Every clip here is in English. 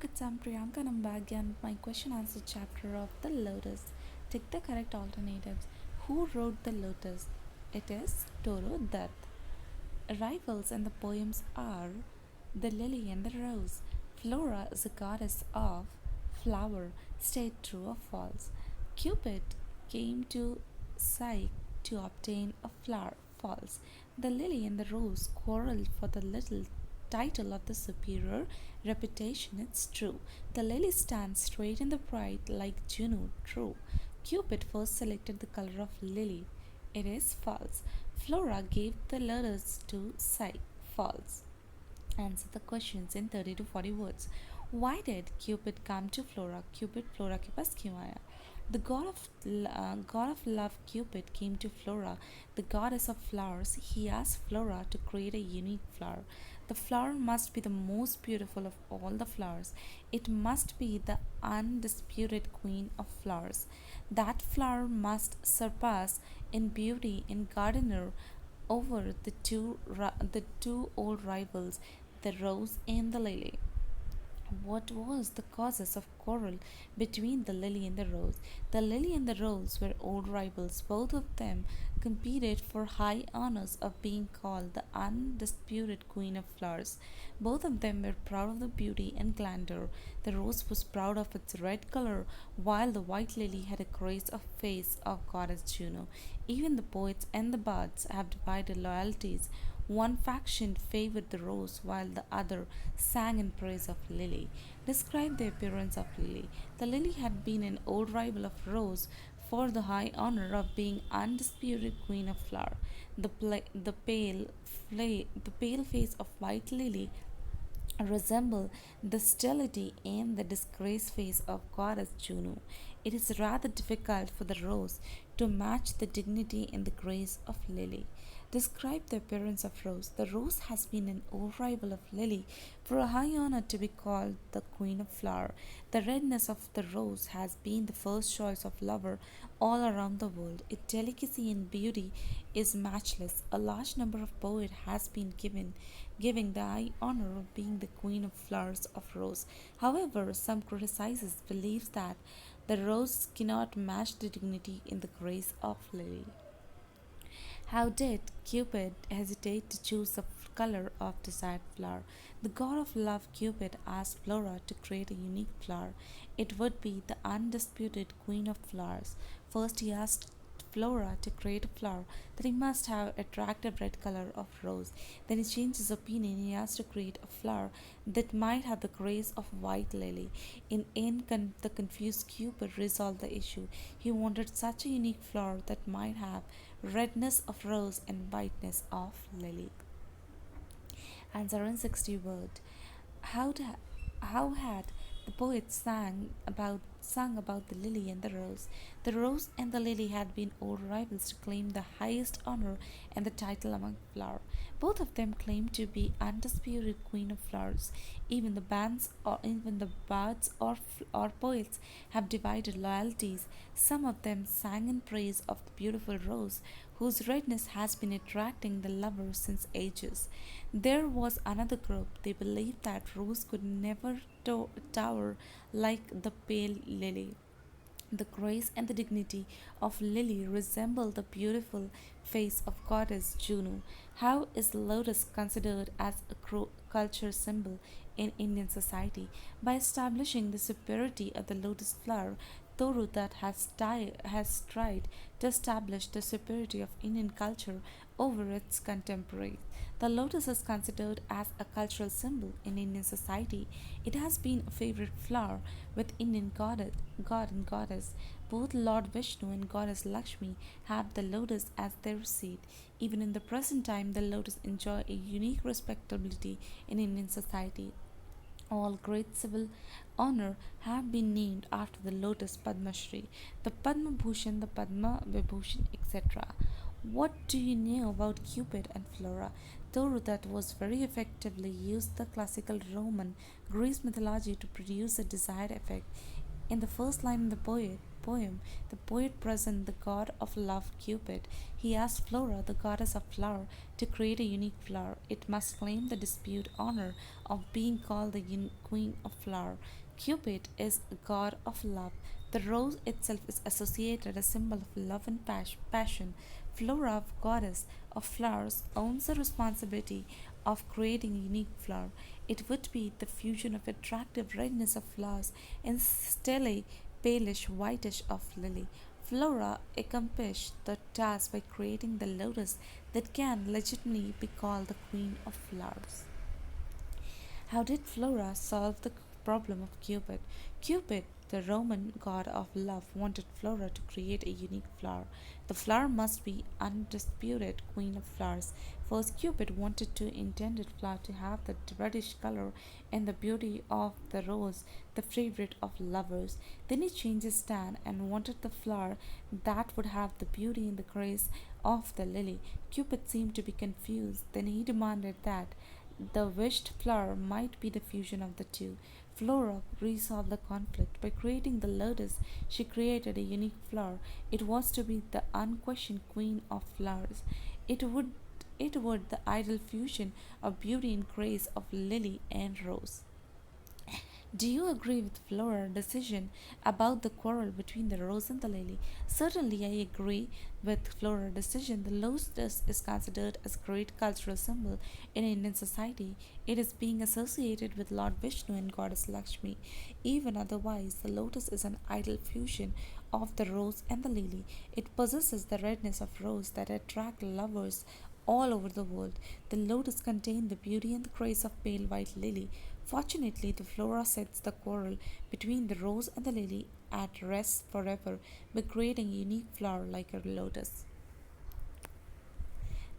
It's I'm Priyanka and I'm back again with my question answer chapter of the Lotus. Take the correct alternatives. Who wrote the Lotus? It is Toro Dutt. Rivals in the poems are the lily and the rose. Flora is a goddess of flower. Stay true or false. Cupid came to Psyche to obtain a flower. False. The lily and the rose quarreled for the little title of the superior reputation. It's true. The lily stands straight in the pride like Juno. True. Cupid first selected the color of lily. It is false. Flora gave the letters to Psyche. False. Answer the questions in 30 to 40 words. Why did Cupid come to Flora? Cupid Flora के पास क्यों आया? The god of love Cupid came to Flora, the goddess of flowers. He asked Flora to create a unique flower. The flower must be the most beautiful of all the flowers. It must be the undisputed queen of flowers. That flower must surpass in beauty in gardener over the two old rivals, the rose and the lily. What was the causes of quarrel between the lily and the rose? The lily and the rose were old rivals. Both of them competed for high honors of being called the undisputed queen of flowers. Both of them were proud of the beauty and grandeur. The rose was proud of its red color, while the white lily had a grace of face of goddess Juno. Even the poets and the bards have divided loyalties. One faction favored the rose while the other sang in praise of Lily. Describe the appearance of Lily. The lily had been an old rival of Rose for the high honor of being undisputed queen of flower. The pale face of white lily resemble the stolidity and the disgrace face of goddess Juno. It is rather difficult for the rose to match the dignity and the grace of lily. Describe the appearance of rose. The rose has been an old rival of lily for a high honor to be called the queen of flower. The redness of the rose has been the first choice of lover all around the world. Its delicacy and beauty is matchless. A large number of poets has been giving the high honor of being the queen of flowers of rose. However, some criticizers believe that the rose cannot match the dignity in the grace of lily. How did Cupid hesitate to choose the color of desired flower? The god of love Cupid asked Flora to create a unique flower. It would be the undisputed queen of flowers. First he asked Flora to create a flower that he must have attractive red color of rose. Then he changed his opinion. He asked to create a flower that might have the grace of white lily. The confused Cupid resolved the issue. He wanted such a unique flower that might have redness of rose and whiteness of lily. Answer in 60 words. How, da- how had the poet sung about the lily and the rose? The rose and the lily had been old rivals to claim the highest honor and the title among flowers. Both of them claimed to be undisputed queen of flowers. Even the bards or poets have divided loyalties. Some of them sang in praise of the beautiful rose, whose redness has been attracting the lovers since ages. There was another group. They believed that rose could never tower like the pale lily. The grace and the dignity of Lily resemble the beautiful face of goddess Juno. How is lotus considered as a culture symbol in Indian society? By establishing the superiority of the lotus flower, Toru that has tried to establish the superiority of Indian culture over its contemporaries. The lotus is considered as a cultural symbol in Indian society. It has been a favorite flower with Indian god and goddess. Both Lord Vishnu and goddess Lakshmi have the lotus as their seat. Even in the present time, the lotus enjoy a unique respectability in Indian society. All great civil honor have been named after the lotus Padma Shri, the Padma Bhushan, the Padma Vibhushan, etc. What do you know about Cupid and Flora? Though that was very effectively used the classical Roman Greece mythology to produce the desired effect. In the first line in the poem, the poet presents the god of love, Cupid. He asks Flora, the goddess of flower, to create a unique flower. It must claim the disputed honor of being called the queen of flower. Cupid is a god of love. The rose itself is associated as a symbol of love and passion. Flora, goddess of flowers, owns the responsibility of creating a unique flower. It would be the fusion of attractive redness of flowers and stellar palish whitish of lily. Flora accomplished the task by creating the lotus that can legitimately be called the queen of flowers. How did Flora solve the problem of Cupid? Cupid, the Roman god of love, wanted Flora to create a unique flower. The flower must be undisputed queen of flowers. First, Cupid wanted the intended flower to have the reddish color and the beauty of the rose, the favorite of lovers. Then he changed his stand and wanted the flower that would have the beauty and the grace of the lily. Cupid seemed to be confused. Then he demanded that the wished flower might be the fusion of the two. Flora resolved the conflict by creating the lotus. She created a unique flower. It was to be the unquestioned queen of flowers. It would it would the ideal fusion of beauty and grace of lily and rose. Do you agree with Flora's decision about the quarrel between the rose and the lily? Certainly, I agree with Flora's decision. The lotus is considered as a great cultural symbol in Indian society. It is being associated with Lord Vishnu and Goddess Lakshmi. Even otherwise, the lotus is an ideal fusion of the rose and the lily. It possesses the redness of rose that attract lovers all over the world. The lotus contains the beauty and the grace of pale white lily. Fortunately, the flora sets the quarrel between the rose and the lily at rest forever by creating a unique flower like a lotus.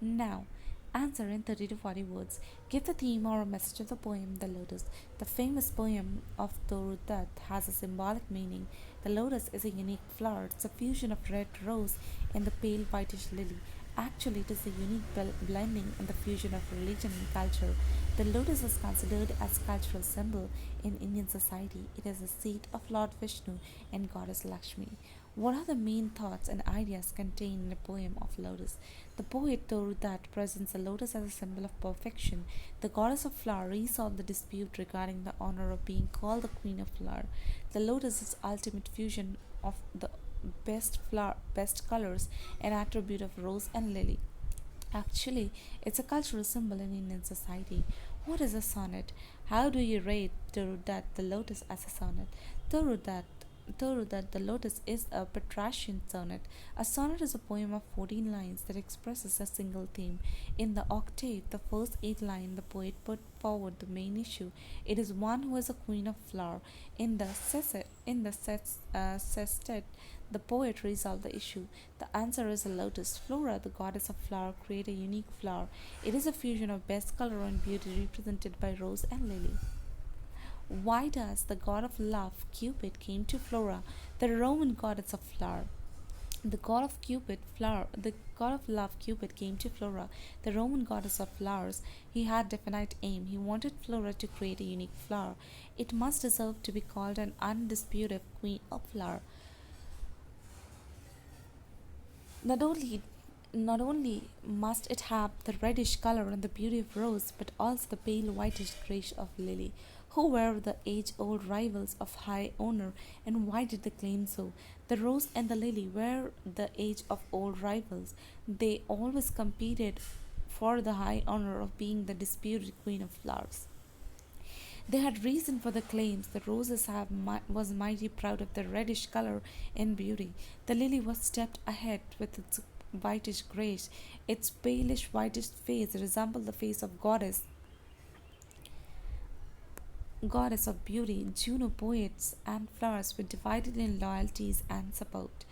Now, answer in 30 to 40 words. Give the theme or a message of the poem The Lotus. The famous poem of Torudat has a symbolic meaning. The lotus is a unique flower. It's a fusion of red rose and the pale whitish lily. Actually, it is a unique blending and the fusion of religion and culture. The lotus is considered as cultural symbol in Indian society. It is the seat of Lord Vishnu and Goddess Lakshmi. What are the main thoughts and ideas contained in the poem of Lotus? The poet told that presents the lotus as a symbol of perfection. The goddess of flower resolved the dispute regarding the honor of being called the queen of flower. The lotus is ultimate fusion of the best colors and attribute of rose and lily. Actually, it's a cultural symbol in Indian society. What is a sonnet? How do you rate Torudat the lotus as a sonnet? Torudat Torudat the lotus is a Petrarchian sonnet. A sonnet is a poem of 14 lines that expresses a single theme. In the octave, the first 8 lines, the poet put forward the main issue. It is one who is a queen of flower. In the sestet, the poet resolved the issue. The answer is a lotus. Flora, the goddess of flower, create a unique flower. It is a fusion of best color and beauty represented by rose and lily. Why does the god of love, Cupid, came to Flora, the Roman goddess of flower? The god of love, Cupid, came to Flora, the Roman goddess of flowers. He had definite aim. He wanted Flora to create a unique flower. It must deserve to be called an undisputed queen of flower. Not only not only must it have the reddish color and the beauty of rose, but also the pale whitish grace of lily. Who were the age-old rivals of high honor, and why did they claim so? The rose and the lily were the age-of-old rivals. They always competed for the high honor of being the disputed queen of flowers. They had reason for the claims. The roses was mighty proud of their reddish color and beauty. The lily was stepped ahead with its whitish grace. Its palish whitish face resembled the face of goddess of beauty. Juno poets and flowers were divided in loyalties and support.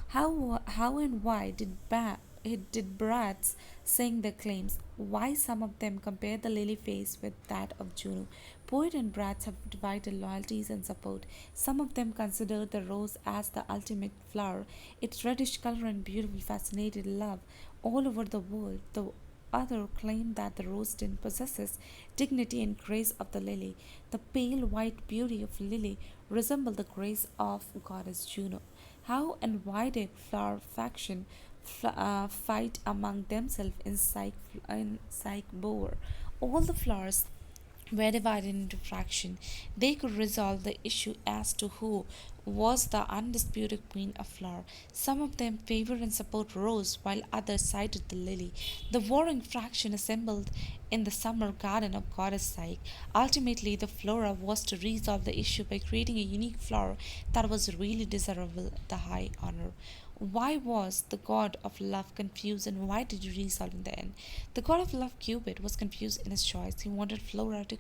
How and why did brats sing their claims? Why some of them compare the lily face with that of Juno? Poet and brats have divided loyalties and support. Some of them consider the rose as the ultimate flower. Its reddish color and beautiful fascinated love all over the world. The other claim that the rose didn't possesses dignity and grace of the lily. The pale white beauty of lily resembled the grace of goddess Juno. How and why did flower faction fight among themselves in Psyche Boer? All the flowers were divided into fractions. They could resolve the issue as to who was the undisputed queen of flower. Some of them favored and support Rose, while others sided the lily. The warring fraction assembled in the summer garden of goddess Psyche. Ultimately, the flora was to resolve the issue by creating a unique flower that was really desirable the high honor. Why was the god of love confused and why did he resolve in the end? The god of love, Cupid, was confused in his choice. He wanted Flora to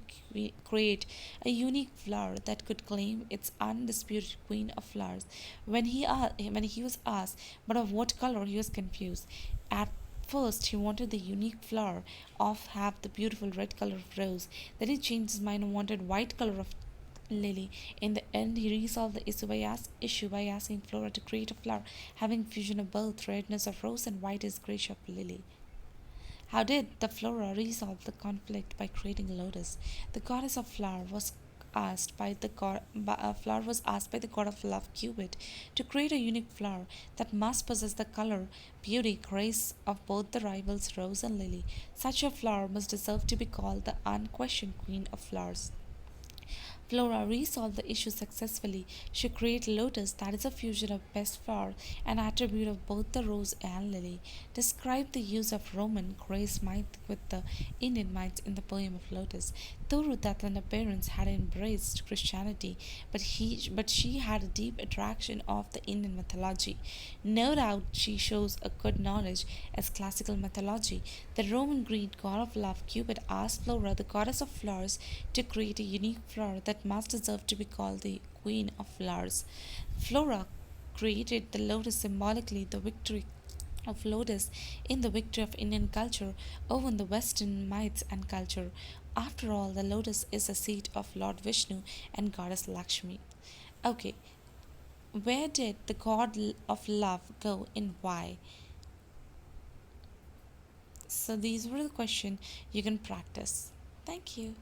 create a unique flower that could claim its undisputed queen of flowers. When he was asked, but of what color, he was confused. At first, he wanted the unique flower of have the beautiful red color of rose. Then he changed his mind and wanted white color of lily. In the end, he resolved the issue by asking Flora to create a flower having fusion of both redness of rose and whitish grayish of lily. How did the flora resolve the conflict by creating lotus? The goddess of flower was asked by the god of love, Cupid, to create a unique flower that must possess the color, beauty, grace of both the rivals rose and lily. Such a flower must deserve to be called the unquestioned queen of flowers. Flora resolved the issue successfully. She created lotus, that is a fusion of best flower, an attribute of both the rose and lily. Described the use of Roman grace myth with the Indian myths in the poem of Lotus. Though Ruth appearance had embraced Christianity, but she had a deep attraction of the Indian mythology. No doubt she shows a good knowledge as classical mythology. The Roman Greek god of love, Cupid, asked Flora, the goddess of flowers, to create a unique flower that must deserve to be called the Queen of Flowers. Flora created the lotus symbolically the victory of lotus in the victory of Indian culture over the Western myths and culture. After all, the lotus is the seat of Lord Vishnu and goddess Lakshmi. Okay, where did the god of love go and why? So these were the questions you can practice. Thank you.